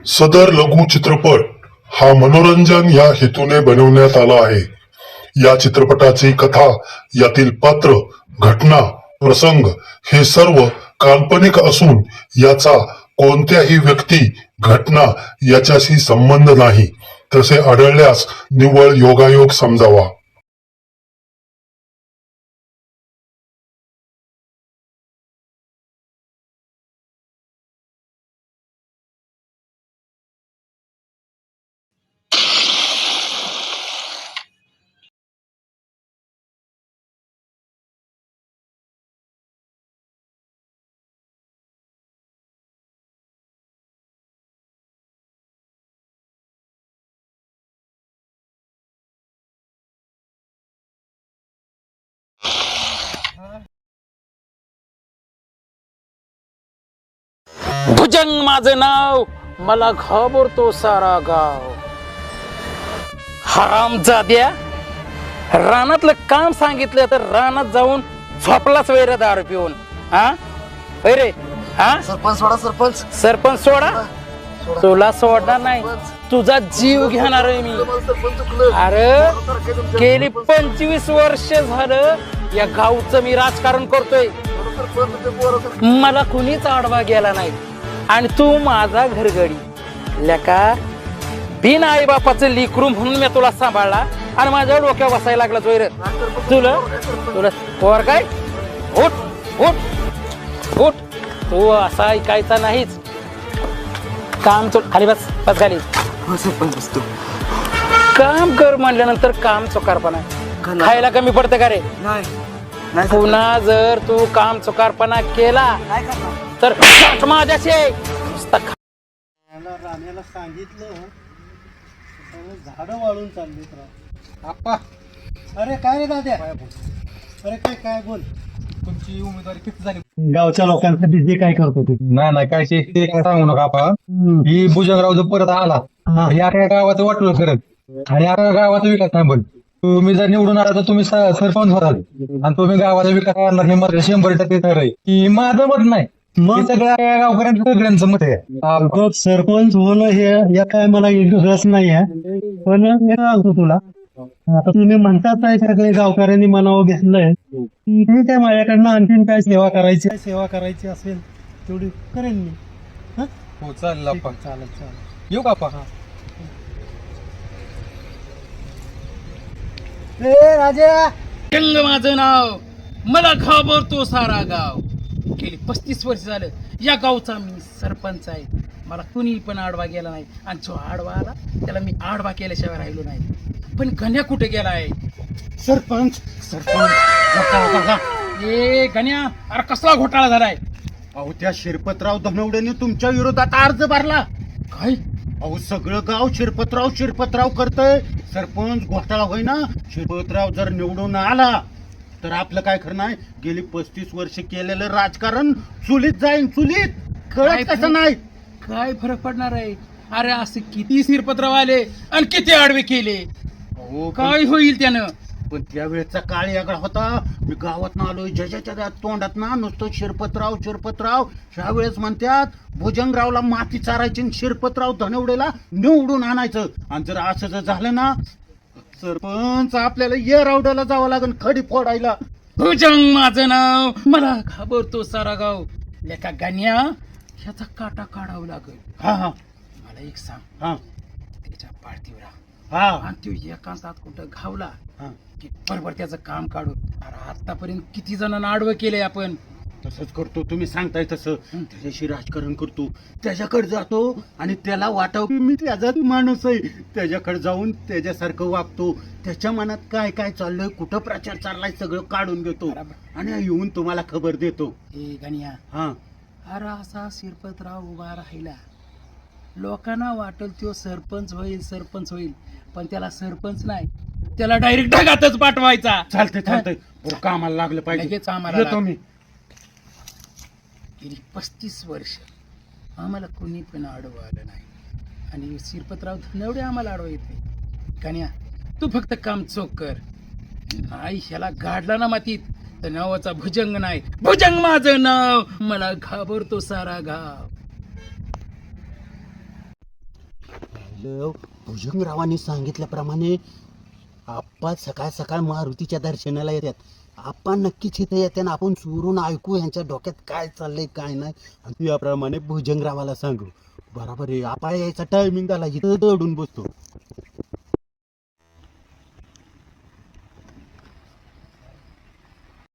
सदर लघु चित्रपट हा मनोरंजन या हेतूने बनवण्यात आला आहे. या चित्रपटाची कथा, यातील पात्र, घटना, प्रसंग हे सर्व काल्पनिक असून याचा कोणत्याही व्यक्ती, घटना याच्याशी संबंध नाही. तसे आढळल्यास निव्वळ योगायोग समजावा. भुजंग माझं नाव, मला घाबरतो सारा गाव. हरामजाद्या, रानातलं काम सांगितलं तर रानात जाऊन झोपलाच वैर दारू पिऊन. हा रे, हा सरपंच सोडा सरपंच. सरपंच सोडा? तुला सोडणार नाही, तुझा जीव घेणार आहे मी. अरे गेली 25 वर्ष झालं या गावचं मी राजकारण करतोय. मला कुणीच आडवा गेला नाही आणि तू माझा घरगडी लेका. बिन आई बापाचं लिकरू म्हणून मी तुला सांभाळला आणि माझ्या डोक्यावर बसायला लागला जोयर. तुला तुला पोर काय? उठ उठ उठ, तू असा ऐकायचा नाहीच. काम खाली बस, बस खाली. काम कर म्हणल्यानंतर काम चोकारपणा. खायला कमी पडतं का रे? पुन्हा जर तू काम चुकारपणा केला तर माझ्याशी राण्याला सांगितलं झाडं वाळून चालली. आप्पा, अरे काय रे दाद्या? अरे काय काय बोल. तुमची उमेदवारी फिक्स झाली? गावच्या लोकांसाठी जे काय करतो ते. नाही काय ते काय सांगू नका आपा. ही भुजंगराव जो परत आला, या काय गावाचं वाटलं करत आणि या गावाचा विकास नाही बघ. तुम्ही जर निवडून आला तर तुम्ही सरपंच होताल आणि तुम्ही गावाचा विकास करणार हे मत 100% खरं आहे. की माझं मत नाही, मग सगळ्या गावकऱ्यांचं सगळ्यांचं मत आहे. सरपंच होणं हे या काय मला रस नाही आहे. पण हे सांगतो तुला, आता तुम्ही म्हणतात आहे सगळे गावकऱ्यांनी मनावर घेतलंय, ठीक आहे. माझ्याकडनं आणखीन काय सेवा करायची असेल तेवढी करेन मी. हो चालेल आपा. चालेल. येऊ का आपा? राजा, भुजंग माझं नाव, मला घाबरतो सारा गाव. गेली 35 वर्ष झालं या गावचा मी सरपंच आहे. मला कुणी पण आडवा गेला नाही आणि जो आडवा आला त्याला मी आडवा केल्याशिवाय राहिलो नाही. पण गण्या कुठे गेला आहे? सरपंच ए गण्या, अरे कसला घोटाळा झालाय? अहो, त्या शिरपतराव धनवडेने तुमच्या विरोधात अर्ज भरला. काय? अहो, सगळं गाव शिरपतराव करतय. सरपंच घोटाळा होय ना. शिरपतराव जर निवडून आला तर आपलं काय खरं नाही. गेली 35 वर्ष केलेलं राजकारण चुलीत जाईन, चुलीत. कळत कसं नाही? काय फरक पडणार आहे? अरे असे किती शिरपत्राव आले आणि किती आडवे केले, अहो, काय होईल त्यानं? पण त्यावेळेचा काळ यागळा होता. मी गावात आलोय, ज्याच्या तोंडात ना नुसतं शिरपतराव. ह्यावेळेस म्हणतात भुजंगरावला माती चारायची आणि शिरपतराव धनवडेला निवडून आणायचं. आणि जर असं जर झालं ना, सरपंच आपल्याला येरावड्याला जावं लागेल खडी फोडायला. भुजंग माझं नाव, मला घाबरतो सारा गाव. लेका गण्या, ह्याचा काटा काढावा लागेल. हा, मला एक सांग, हा, त्याच्या पाठीवर हा, आणि तो एकांतात कुठं घावला हा. की बरोबर त्याचं काम काढू. अरे आतापर्यंत किती जणांना आडवं केलंय आपण. तसंच करतो, तुम्ही सांगताय तसं. त्याच्याशी राजकारण करतो, त्याच्याकडे जातो आणि त्याला वाटाव की मी त्याचाच माणूस आहे. त्याच्याकडे जाऊन त्याच्यासारखं वागतो. त्याच्या मनात काय काय चाललंय, कुठं प्रचार चाललाय, सगळं काढून घेतो आणि येऊन तुम्हाला खबर देतो. ए गण्या, हा, अरे असा शिरपतराव उभा राहिला, लोकांना वाटल तो सरपंच होईल, पण त्याला सरपंच नाही, त्याला डायरेक्ट ढगातच पाठवायचा. चालतंय. बरं, कामाला लागलं पाहिजे. लगेच आम्हाला येतो मी. गेली 35 वर्ष आम्हाला कोणी पण आडवं आलं नाही आणि शिरपतराव धनवडे आम्हाला आडवं येत नाही. कन्या, तू फक्त काम चोख कर. आई ह्याला गाडला ना मातीत तर नावाचा भुजंग नाही. भुजंग माझं नाव, मला घाबरतो सारा गाव. आयलं भुजंगरावांनी सांगितल्याप्रमाणे आप्पा सकाळ सकाळ मारुतीच्या दर्शनाला येतात. आप्पा नक्कीच इथे येते ना, आपण चोरून ऐकू यांच्या डोक्यात काय चाललंय काय नाही, आणि याप्रमाणे भुजंगरावाला सांगू. बरोबर आहे, आपा यायचा टायमिंग झाला, इथं दडून बसतो.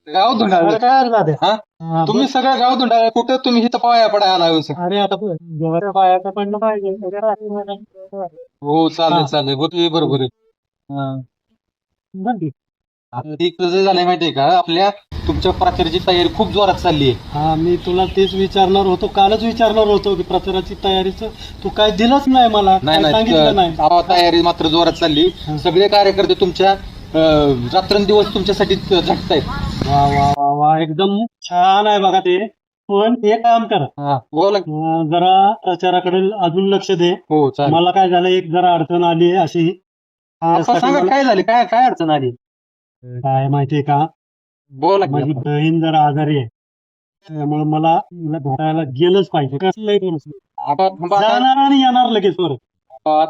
गाव धुंडाळे काय झालं? हा तुम्ही सगळं गाव धुंडाळे, कुठं तुम्ही इथं पाया पडायला आला होता? अरे आता देवाच्या पायाचं पडलं पाहिजे. हो चालेल चालेल, बरोबर आहे. बरं की? आता ते कसं झालंय माहितीये का, आपल्या तुमच्या प्रचाराची तयारी खूप जोरात चालली आहे. हा, मी तुला तेच विचारणार होतो, कालच विचारणार होतो की प्रचाराची तयारीचं तू काय दिलंच नाही मला, नाही काय सांगितलं नाही. तयारी मात्र जोरात चालली. सगळे कार्यकर्ते तुमच्या रात्रंदिवस तुमच्यासाठी झटतायत. वा वा वा वा, एकदम छान आहे बघा ते. पण एक काम कर, बोला. जरा प्रचाराकडे अजून लक्ष दे. हो चालेल. मला काय झालं, एक जरा अडचण आली आहे अशी. आता सांगा काय झाले, काय काय अडचण आली? काय माहितीये का, बोला की माझी आपण. बहीण जरा आजारी आहे, त्यामुळे मला तिला भेटायला गेलंच पाहिजे. कसलंही करू आता थांबा आता. जाणार आणि येणार लगेच वर.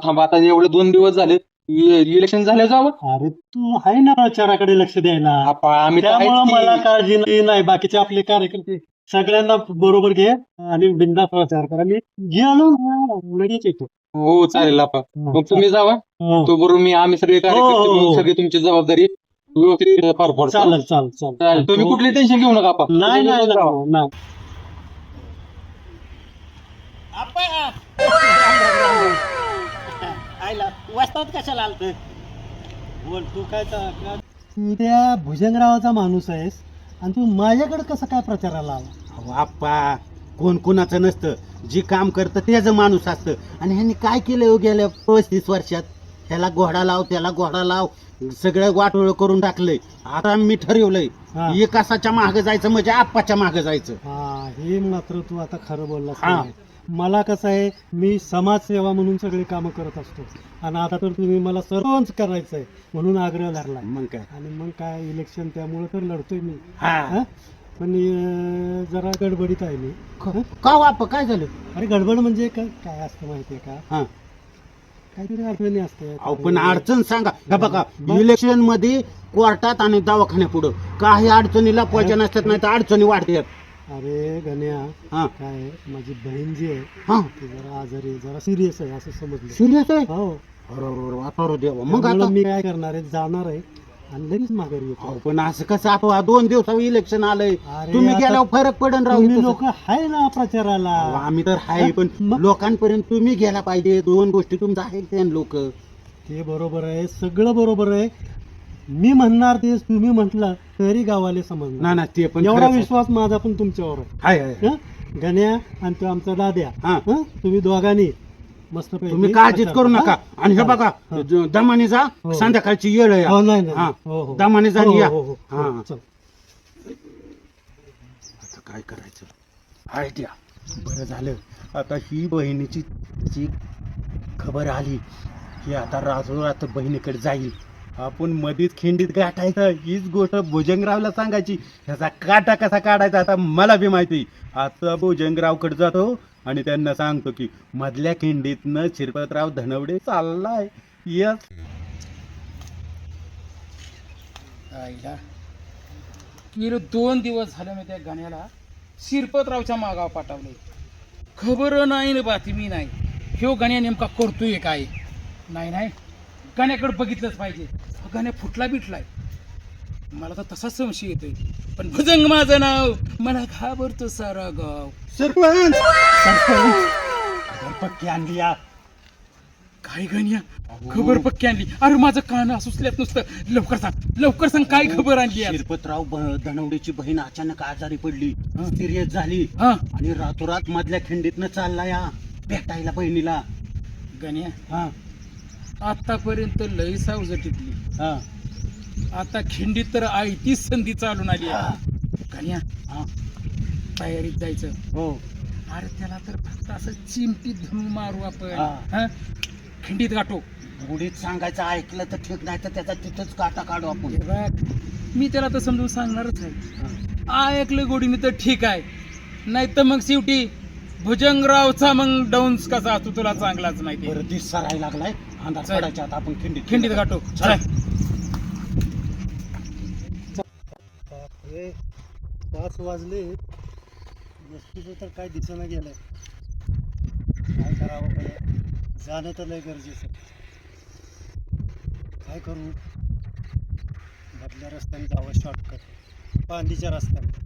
थांबा आता, एवढे 2 दिवस झाले इलेक्शन झाले जावं. अरे तू आहे ना प्रचाराकडे लक्ष द्यायला, आम्ही तर आहेच त्यामुळे की. मला काळजी नाही. बाकीचे आपले कार्यकर्ते सगळ्यांना बरोबर घे आणि बिंदा प्रचार करा. मी गेलो ना, लगेच येतो. हो चालेल आपा. मग तुम्ही जावा, हो. तो बरोबर मी आम्ही सगळे हो, कार्यकर्ते हो. मिळून सगळी तुमची जबाबदारी व्यवस्थित पार पाडतो. चालेल चालेल चालेल. चालेल. तुम्ही कुठली टेन्शन घेऊ नका आपा. नाही नाही तुम्ही जावा. नाही. वाजतात कशाला आलत? बोल तू काय तू त्या भुजंगरावाचा माणूस आहेस आणि तू माझ्याकडे कसं काय प्रचाराला आला? आप्पा, कोण कोणाचं नसतं, जी काम करतं त्याचं माणूस असतं. आणि ह्यांनी काय केलं हो गेल्या 35 वर्षात? ह्याला घोडा लाव, त्याला घोडा लाव, सगळं वाटोळ करून टाकलंय. आता मी ठरवलंय, हा. एकासाच्या मागं जायचं म्हणजे आप्पाच्या मागं जायचं. हा, हे मात्र तू आता खरं बोललास. हा. नाही. मला कसं आहे, मी समाजसेवा म्हणून सगळी कामं करत असतो, आणि आता तर तुम्ही मला सरपंच करायचं आहे म्हणून आग्रह धरला. मग काय? आणि मग काय इलेक्शन, त्यामुळे तर लढतोय मी. हा. हा? पण जरा गडबडीत आहे मी. का हो आप्पा, काय झालं? अरे गडबड म्हणजे काय असतं माहितीये का, हा. काहीतरी अडचणी असते. अहो, पण अडचण सांगा. हे बघा, इलेक्शन मध्ये कोर्टात आणि दवाखान्यापुढं काही अडचणीला पोहोचा नसतात, नाही तर अडचणी वाढतात. अरे गण्या, हा. काय माझी बहीण जी आहे हा. ती जरा आजारी आहे, जरा सिरियस आहे असं समजलं. सिरियस आहे? हो. अरे देवा, मग त्यामुळं आता मी काय करणार आहे, जाणार आहे आणि लगेच माघारी येतो. अहो, पण असं कसं आपण 2 दिवसावर इलेक्शन आलंय, अरे तुम्ही आता गेल्यावर फरक पडन राहू. तुम्ही लोक आहे ना प्रचाराला. आम्ही तर आहे, पण मग? लोकांपर्यंत तुम्ही गेला पाहिजे. 2 गोष्टी तुमच्या आहेत त्या लोक. ते बरोबर आहे, सगळं बरोबर आहे. मी म्हणणार तेच तुम्ही म्हटलं तरी गावाले समजणार. ना ते पण एवढा खरंच आहे. विश्वास माझा पण तुमच्यावर आहे. आहे, आहे. हं? गण्या आणि तो आमचा दाद्या, हा. हं? तुम्ही दोघांनी मस्त तुम्ही काळजीच करू नका. आणि हे बघा, दमाने जा, हो. संध्याकाळची येळ आहे. हो, नाही, नाही. हा. हो, हो. दमाने जा आणि हो, या. हो, हो, हो. हा. चल. आता काय करायचं? आयडिया बरं झालं. आता ही बहिणीची जी खबर आली की आता राजू आता बहिणीकडे जाईल. आपण मधीच खिंडीत गाठायचं, हीच गोष्ट भुजंगरावला सांगायची. ह्याचा काटा कसा काढायचा आता मला बी माहिती. आता भुजंगरावकडे जातो आणि त्यांना सांगतो की मधल्या खिंडीतनं शिरपतराव धनवडे चाललाय. यस. गेलो 2 दिवस झाले मी त्या गाण्याला शिरपतरावच्या मागावर पाठवले. खबर नाही ना बातमी नाही, ह्यो गाण्या नेमका करतोय काय. नाही गाण्याकडे बघितलंच पाहिजे. गाण्या फुटला बिटलाय, मला तर तसाच संशय येतोय. पण भुजंग माझं नाव, मला घाबरतो सारा गाव. सरपंच, सरपंच, खबर पक्की आणली या. काय गण्या, खबर पक्की आणली? अरे माझं कान सुचल्यात नुसतं. लवकर सांग काय खबर आणली आज? शिरपतराव धनवडेची बहीण अचानक आजारी पडली, हा. सिरियस झाली हा आणि रातोरात मधल्या खिंडीतनं चालला या भेटायला बहिणीला. गण्या, हा. आतापर्यंत लई सावज टिकली, हा. आता खिंडीत तर आयतीच संधी चालून आली हा. आहे. गण्या, हा. तयारीत जायचं. हो. अरे त्याला तर फक्त असं चिमटीत धरून मारू आपण. हा. हा? खिंडीत गाठो. गुढीत सांगायचं ऐकलं तर ठीक, नाही तर त्याचा तिथंच काटा काढू आपण. हे बघ, मी त्याला तर समजून सांगणारच आहे. ऐकलं गोडीने तर ठीक आहे, नाही तर मग शेवटी भुजंगरावचा मग डाऊन्स कसा असतो तुला चांगलाच माहिती बरं दिस सरायला लागलाय अंधार चल. पडायच्या आता आपण खिंडीत गाठो चल. बापरे, 5 वाजले. वस्तूचं तर काय दिसेना गेलंय. काय करावं बरं, जाणं तर लय गरजेचं. काय करू, मधल्या रस्त्याने जावं शॉर्टकट, पांदीच्या रस्त्याने.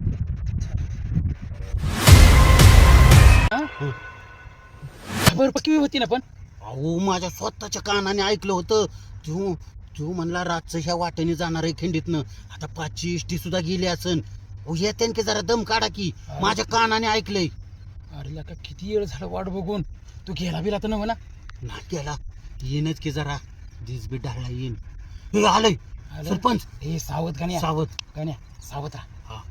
खबर पक्की होती ना पण अहो माझ्या स्वतःच्या कानाने ऐकलं होतं. तू तू म्हणला रातचं ह्या वाटेने जाणार आहे खिंडीतनं. आता 5ची इष्टी सुद्धा गेली असन. येते की जरा दम काढा की, माझ्या कानाने ऐकलंय. अरे का किती वेळ झाला वाट बघून. तू गेला बिला तर नव्हे ना. नाही गेला, येईनच की जरा दिस बी डाळला येईन. हे आलंय सरपंच. हे सावध गाण्या सावध. गाण्या सावध राहा. हा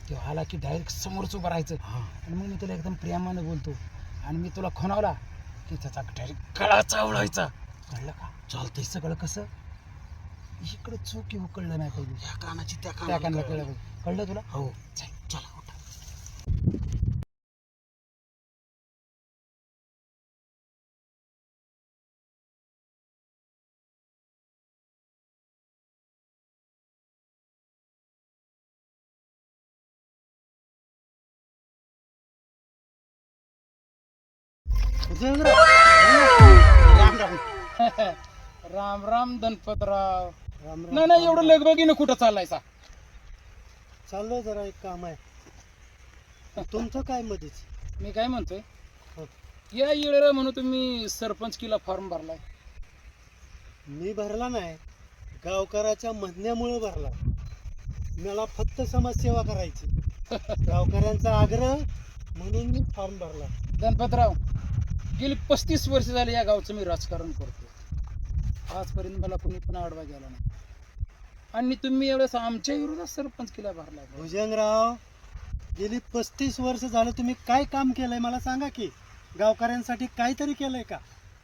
तो आला की डायरेक्ट समोरच उभं राहायचं. हा आणि मग मी तुला एकदम प्रेमानं बोलतो आणि मी तुला खुणावला की त्याचा डायरेक्ट गळा चावलायचा. कळलं का? चालतंय. सगळं कसं इकडं चूक येऊ कळलं नाही पाहिजे. त्या कानाची त्या त्या कानाला कानाला कळलं पाहिजे. कळलं तुला? हो चल. चला उठा. राम राम. राम राम गणपतराव. राम नाही नाही एवढं लगबगीनं कुठं चाललायचा? चाललोय, जरा एक काम आहे. तुमचं काय मध्येच? मी काय म्हणतोय, हो. या येळेला म्हणून तुम्ही सरपंच किला फॉर्म भरलाय. मी भरला नाही, गावकऱ्याच्या म्हणण्यामुळे भरला. मला फक्त समाजसेवा करायची, गावकऱ्यांचा आग्रह म्हणून मी फॉर्म भरला. गणपतराव, गेली 35 वर्ष झाली या गावचं मी राजकारण करतो. आजपर्यंत मला कोणी पण आडवा गेला नाही. आणि तुम्ही एवढं आमच्या विरोधात सरपंच किला भरलाय. भुजंगराव, गेली 35 वर्ष झालं तुम्ही काय काम केलंय मला सांगा की. गावकऱ्यांसाठी काहीतरी केलंय का?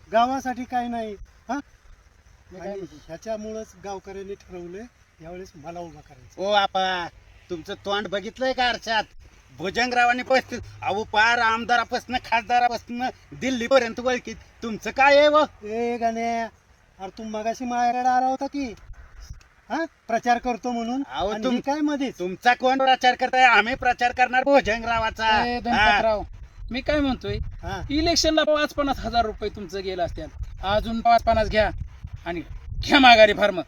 गावासाठी काय नाही. हा, मी काय म्हणतो, ह्याच्यामुळेच गावकऱ्यांनी ठरवलंय यावेळेस मला उभा करायचं. ओ आपा, तुमचं तोंड बघितलंय का आरशात? भुजंगरावांनी पस्तीस अहो पार आमदारापासून खासदारापासून दिल्ली पर्यंत ओळखीत. तुमचं काय आहे व? ए गण्या, अरे तू मगाशी माझ्याकडे आला होता की, हा, प्रचार करतो म्हणून. अहो, आणि तुम- हे काय मध्येच? तुमचा कोण प्रचार करताय? आम्ही प्रचार करणार भुजंगरावाचा. ए, हा. गणपतराव, मी काय म्हणतोय, हा, इलेक्शनला 5-50 हजार रुपये तुमचं गेलं असतात. अजून 5-50 घ्या आणि घ्या माघारी फार्म.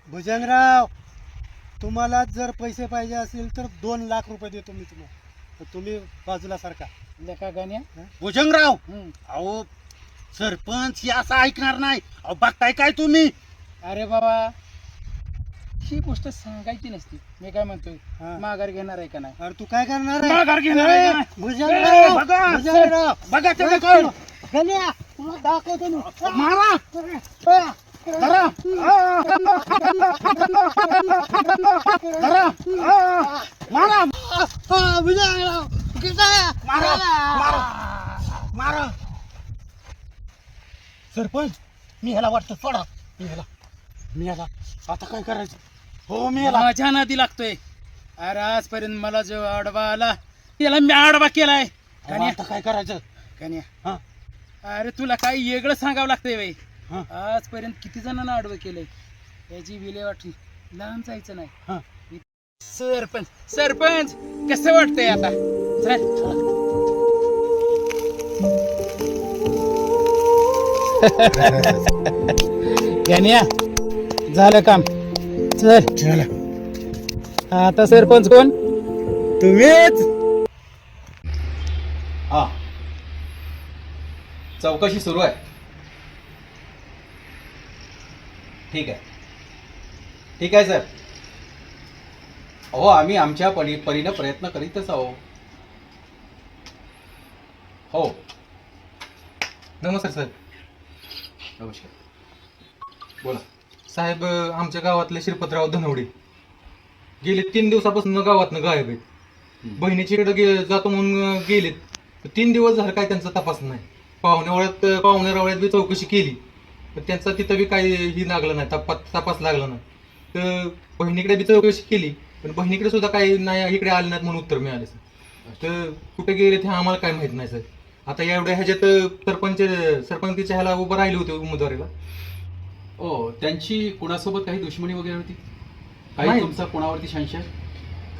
भुजंगराव, तुम्हाला जर पैसे पाहिजे असतील तर 2 लाख रुपये देतो मी तुम्हाला. तर तुम्ही बाजूला सारखा. लेखा गाण्या. भुजंगराव, हम्म. अहो सरपंच हे असं ऐकणार नाही. अहो बघताय काय तुम्ही? अरे बाबा, ही गोष्ट सांगायची नसती. मी काय म्हणतोय, हा. माघार घेणार आहे का नाही? अरे तू काय करणार आहे? माघार घेणार आहे का ए, नाही? भुजंगराव, बघा, भुजंगराव, बघा तेवढं कोण? गण्या, तुला दाखवतो मी. मारा धरा. धरा. मारा भुजंगराव, मारा मारा मारा. सरपंच, मी ह्याला वाटतं सोडा. मी ह्याला आता काय करायचं? हो मी ह्याला माझ्या नादी लागतोय. अरे आजपर्यंत मला जो आडवा आला त्याला मी आडवा केलाय. अहो, आता काय करायचं? कन्या, हा अरे तुला काही वेगळं सांगावं लागतंय बाई. हा आजपर्यंत किती जणांना आडवं केलंय, याची विल्हेवाट लांब जायचं नाही. हा. सरपंच सरपंच कसं वाटतंय आता? चल. कन्या, झालं काम. चल. आता सरपंच कोण? तुम्हीच. हा, चौकशी सुरू आहे. ठीक आहे, ठीक आहे सर. अहो आम्ही आमच्या परीनं प्रयत्न करीतच आहो. हो, नमस्कार साहेब. नमस्कार. बोला. साहेब, आमच्या गावातले शिरपतराव धनवडे गेले 3 दिवसापासून गावातनं गायब आहेत. बहिणीच्याकडे जातो म्हणून गेलेत. 3 दिवस झालं काय त्यांचा तपास नाही. पाहुण्यारावळ्यात बी चौकशी केली, पण त्यांचा तिथं बी काही ही लागलं नाही, तपास लागला नाही. तर बहिणीकडे बी चौकशी केली, पण बहिणीकडे सुद्धा काही नाही, इकडे आले नाहीत म्हणून उत्तर मिळाले. तर कुठे गेले ते आम्हाला काय माहित नाही सर. आता एवढ्या ह्याच्यात सरपंचच्या ह्याला उभं राहिले होते उमेदवारीला. ओ त्यांची कुणासोबत काही दुश्मनी वगैरे होती? काही नाही. तुमचा कोणावरती संशय?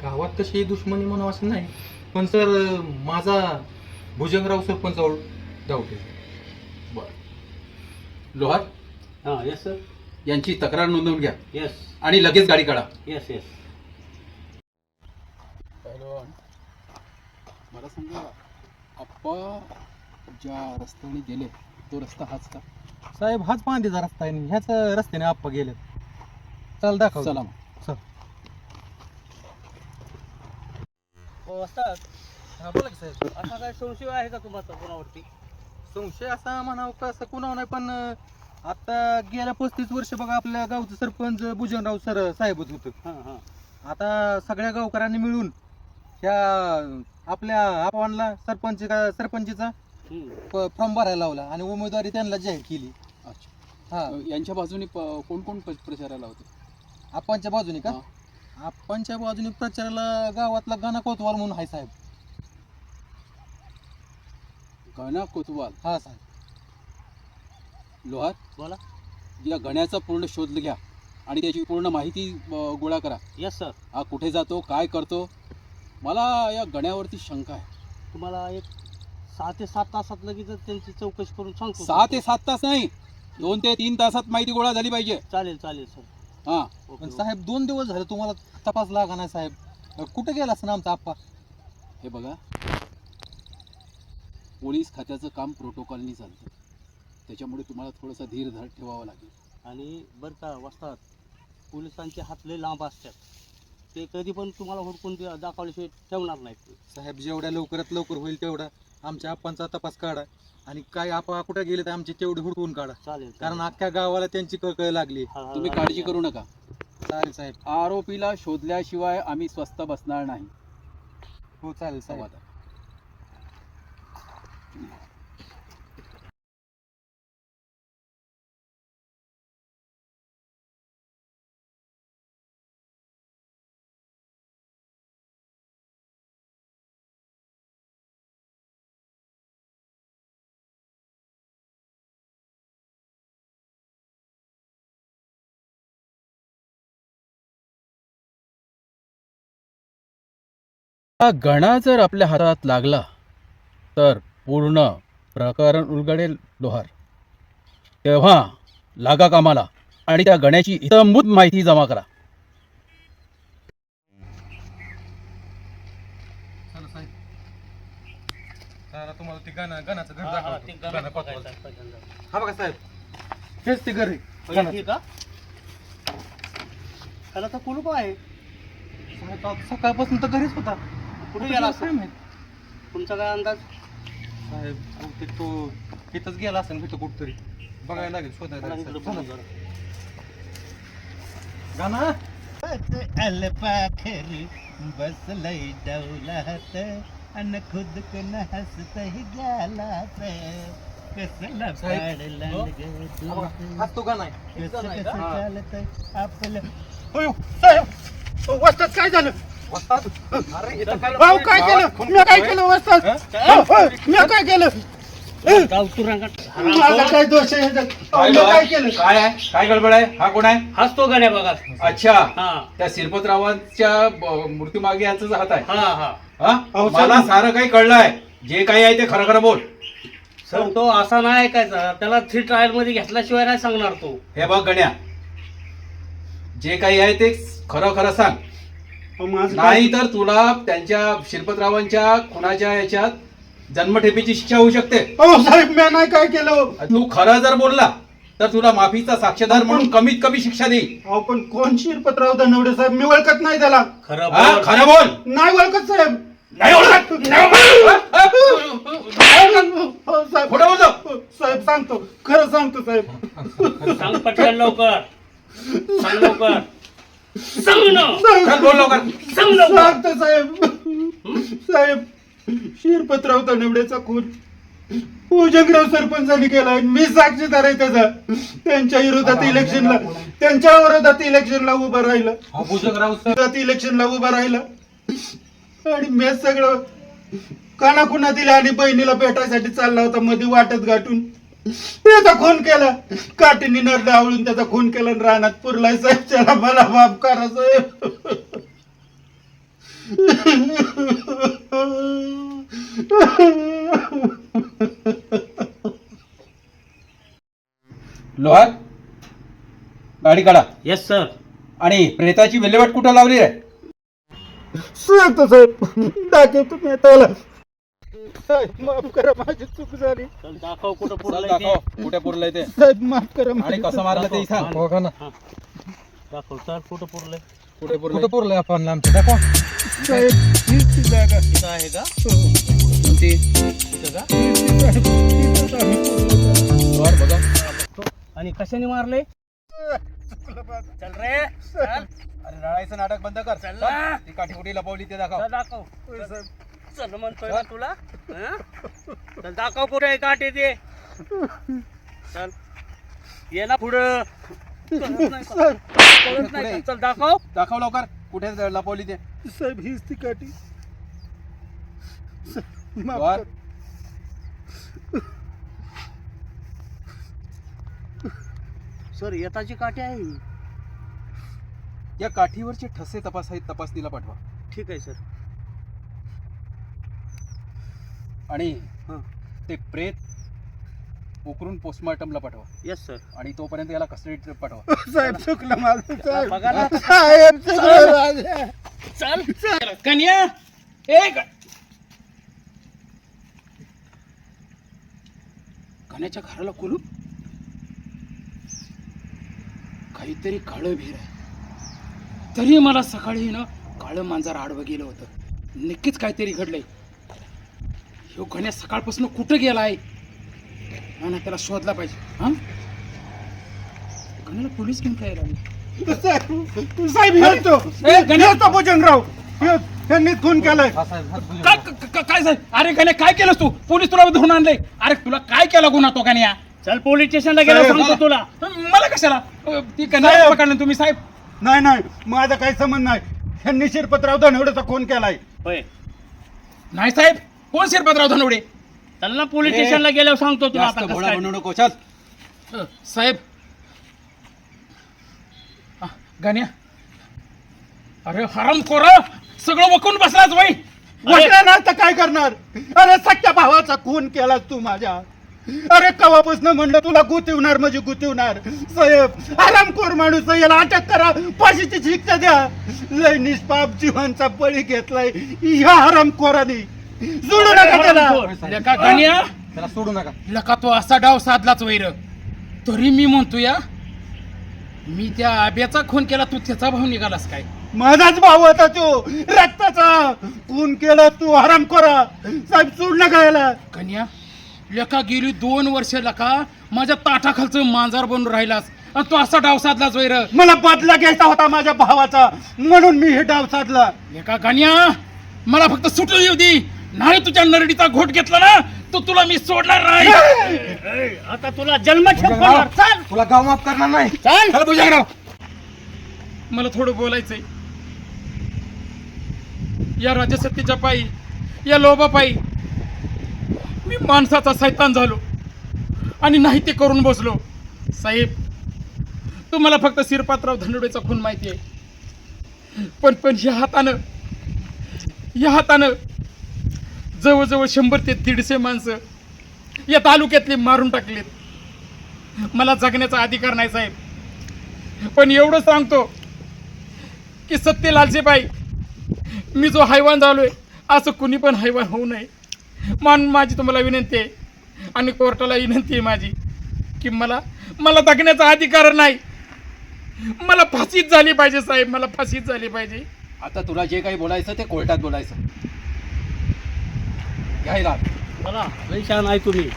गावात तशी दुश्मनी म्हणून असं नाही, पण सर माझा भुजंगराव सरपंच डाऊट आहे. लोहार, हा येस सर. यांची तक्रार नोंदवून घ्या येस आणि लगेच गाडी काढा. Yes yes. मला सांगा, आप्पा ज्या रस्त्याने गेले तो रस्ता हाच का? साहेब हाच पांदीचा रस्ता आहे, ह्याच रस्त्याने आप्पा गेले. चल दाखव. चला चल. हा बोला की साहेब. असा काय संशय आहे का तुम्हाला कोणावरती? संशय असा म्हणावं का असं कुणावर नाही, पण आता गेल्या 35 वर्ष बघा आपल्या गावचं सरपंच भुजंगराव साहेबच होतं. हां हां. आता सगळ्या गावकऱ्यांनी मिळून ह्या आपल्या आपांना सरपंचीचा फॉर्म भरायला लावला आणि उमेदवारी त्यांना जाहीर केली. अच्छा. हा यांच्या बाजूने कोण कोण प्रचाराला होते? आपांच्या बाजूने का? हा. आपांच्या बाजूने प्रचाराला गावातला गाणा कोतवाल म्हणून आहे साहेब. गणा कोतवाल. हा साहेब. लोहार, बोला. या गण्याचा पूर्ण शोध घ्या आणि त्याची पूर्ण माहिती गोळा करा. Yes sir. हा कुठे जातो, काय करतो? मला या गण्यावरती शंका आहे. तुम्हाला एक 6 ते 7 तासात लगेच त्यांची चौकशी करून सांगतो. 6 ते 7 तास नाही, 2 ते 3 तासात माहिती गोळा झाली पाहिजे. चालेल चालेल सर. हा. पण साहेब 2 दिवस झाले तुम्हाला तपास लागा नाही साहेब. कुठे गेला असं आमचा आप्पा? हे बघा, पोलीस खात्याचं काम प्रोटोकॉलनी चालतं, त्याच्यामुळे तुम्हाला थोडासा धीर ठेवावा लागेल. आणि बरं का वस्तात, पोलिसांचे हात लय लांब असतात, ते कधी पण तुम्हाला हुडकून दाखवल्याशिवाय ठेवणार नाहीत. साहेब जेवढ्या लवकरात लवकर होईल तेवढा आमच्या आप्पांचा तपास काढा आणि काय आपा कुठे गेले तर आमचे तेवढे हुडकून काढा, चालेल कारण अख्ख्या गावाला त्यांची कळकळ लागली. तुम्ही काळजी करू नका. चालेल साहेब. आरोपीला शोधल्याशिवाय आम्ही स्वस्थ बसणार नाही. हो चालेल साहेब. संवाद. हा गणा जर आपल्या हातात लागला तर पूर्ण प्रकरण उलगडेल. लोहार, तेव्हा लागा कामाला आणि त्या गण्याची इतंभूत माहिती जमा करा. चला साहेब. चला तुम्हाला ते गाण्याचं घर दाखवतो. गाणं कोतवाल. हा बघा साहेब, हेच ते घर आहे. का त्याला तर कुलूप आहे. साहेब, आज सकाळपासून तर घरीच होता. कुठे गेला काय माहित? तुमचा काय अंदाज? साहेब बहुतेक तो इथंच गेला असेल तिथं कुठतरी. बघायला लागेल, शोधायला लागेल साहेब. चला. गाणं अलपाखरी बसलय डौलात अन खुद को न हसत ही गालात कसला पाडला ग बघा, हाच तो गाणं आहे. कसं कसं हा. चालत आपलं. अयो साहेब, वस्तात काय झालं? वस्ताद? अरे इथं काय भाऊ काय केलं? मी काय केलं वस्तात? मी काय केलं? माझा काय दोष आहे ह्याच्यात? मी काय केलं? काय आहे? काय गडबड आहे? हा कोण आहे? हाच तो गाण्या बघा. अच्छा, हा त्या शिरपतरावांच्या मृत्यू मागे यांचाच हात आहे. हा हा. हा? अहो, मला साहेब. सारं काही कळलंय. जे काही आहे ते खरं खरं बोल. सर तो असा नाही ऐकायचा, त्याला 3 ट्रायल मध्ये घेतल्याशिवाय नाही सांगणार तो. हे बघ गण्या, जे काही आहे ते खरं खरं सांग, नाही तर तुला त्यांच्या शिरपतरावांच्या खुनाच्या याच्यात जन्मठेपेची शिक्षा होऊ शकते. हो साहेब, मी नाही काय केलं. तू खरं जर बोलला तर तुला माफीचा साक्षीदार म्हणून कमीत कमी शिक्षा देईल. अहो पण कोण शिरपतराव धनवडे साहेब? मी ओळखत नाही त्याला. हा, खरं बोल. नाही ओळखत साहेब. नाही ओळखत? हो साहेब. खोटं बोलतो. साहेब सांगतो, खरं सांगतो साहेब. सांग पटकन लवकर. सांग लवकर. सांग ना. चल बोल लवकर. सांग लवकर. सांगतो साहेब. साहेब, शिरपतराव धनवडेचा खून भुजंगराव सरपंचांनी केलाय. मी साक्षीदार आहे त्याचा. त्यांच्या विरोधात इलेक्शनला उभं राहिलं. हा भुजंगराव सर. इलेक्शनला उभं राहिलं आणि मी सगळं काना कुणा दिला आणि बहिणीला भेटायसाठी चालला होता मध्ये वाटत गाठून त्याचा खून केला. काठीने नर डावळून त्याचा खून केला आणि रानात पुरलाय साहेब. त्याला मला माफ करा साहेब. लोहार गाडी काढा. Yes sir. आणि प्रेताची विल्हेवाट कुठं लावली आहे? सांगतो साहेब. दाखवतो मी त्याला. साहेब माफ करा, माझी चूक झाली. चल दाखव कुठं चल पुरलंय दाखव ते. कुठे पुरलंय ते साहेब माफ करा आणि माझी कसं मारलं ते सांग. हो का ना? दाखव चल कुठं पुरलंय. कुठे पुरलंय? कुठं पुरलंय आपण आमचं दाखवा. साहेब हीच ती जागा. इथं आहे का? कोणती? इथं का? हीच आम्ही पुरलो. लोहार बघा. आणि कशाने मारले? चल रे चल. अरे रडायचं नाटक बंद कर. चल ना. ती काठी कुठे लपवली ते दाखव. चल दाखव. चल म्हणतोय ना तुला. हं? चल दाखव कुठे आहे काटे ते. चल ये ना पुढं. कळत नाही का? कळत नाही का? चल दाखव. दाखव लवकर कुठे लपवली ते. साहेब हीच ती काठी. माफ लोहार करा. सर येताची काटे आहे. या काठीवरचे ठसे तपासणीला पाठवा. ठीक आहे सर. आणि हं. ते प्रेत उकरून पोस्टमॉर्टमला पाठवा. Yes sir. आणि तोपर्यंत याला कस्टडीत पाठवा. साहेब चुकलं माझं साहेब. बघा ना. साहेब चुकलं माझं. चल. कन्या ए कन्याच्या घराला कुलूप. काहीतरी काळं भीर आहे. तरी मला सकाळी ना काळं मांजर आडवं गेलं होतं. नक्कीच काहीतरी घडलंय. ह्यो गण्या सकाळपासून कुठं गेलाय ना त्याला शोधला पाहिजे. हा गण्याला पोलीस घेऊन काय लागले. साहेब येतो. ए, गण्या. येतो भुजंगराव. त्यांनी खून केलाय. हा साहेब, हात बुजून काय साहेब? अरे गण्या काय केलंस तू? पोलीस तुला धरून आणले. अरे तुला काय केला गुन्हा तो गण्या? चल पोलीस स्टेशनला गेलो साहेब, सांगतो तुला. मला कशाला ती कन्या साहेब. पकडलं तुम्ही साहेब? नाही नाही माझा काही संबंध नाही. त्यांनी शिरपतराव धनवडेचा खून केलाय. होय. नाही साहेब. कोण शिरपतराव धनवडे? चल ना पोलीस स्टेशनला गेल्यावर सांगतो तुला जास्त आता कसं भोळा काय. बनवू नको. चल. साहेब गण्या अरे हरामखोरा सगळं वकून बसलाच वय. वाटलं ना तर काय करणार. अरे सख्या भावाचा खून केला तू माझ्या. अरे कवापासून म्हणलं तुला गुतिवणार म्हणजे गुतिवणार. साहेब आरामखोर माणूस आहे, याला अटक करा, फाशीची शिक्षा द्या. लय निष्पाप जीवांचा बळी घेतलाय ह्या हरामखोराने. सोडू नका त्याला. लेका गण्या त्याला सोडू नका. लका तो असा डाव साधलाच वैर. तरी मी म्हणतो या मी त्या आब्याचा खून केला तू त्याचा भाव निघालास काय? माझाच भाऊ होता तो रक्ताचा. खून केला तू हरामखोरा. साहेब सोड नका याला. कन्या लेका गेली 2 वर्ष लका माझ्या ताटाखालचं मांजर बनून राहिलास आणि तू असा डाव साधलाच वैर. मला बदला घ्यायचा होता माझ्या भावाचा म्हणून मी हे डाव साधला. लेका गण्या मला फक्त सुटू येऊ दे. नाही तुझ्या नरडीचा घोट घेतला ना तो तुला मी सोडणार नाही. ए, आता तुला जन्मठेप होणार. चल तुला गाव माफ करणार नाही. चल. चल भुजंगराव. मला थोडं बोलायचंय. या राजसत्तेच्या पायी या लोभापायी मी माणसाचा सैतान झालो आणि नाही ते करून बसलो. साहेब तुम्हाला फक्त शिरपातराव धनवडेचा खून माहिती आहे. पण या हातानं जवळजवळ 100 ते 150 माणसं या तालुक्यातली मारून टाकलेत. मला जगण्याचा अधिकार नाही साहेब. पण एवढं सांगतो की सत्य लालसेबाई मी जो हैवान झालोय असं कुणी पण हैवान होऊ नये. माझी तुम्हाला विनंती आहे आणि कोर्टाला विनंती आहे माझी की मला जगण्याचा अधिकार नाही. मला फाशीच झाली पाहिजे साहेब. मला फाशीच झाली पाहिजे. आता तुला जे काही बोलायचं ते कोर्टात बोलायचं. घ्यायला चला लय छान आहे तुम्ही.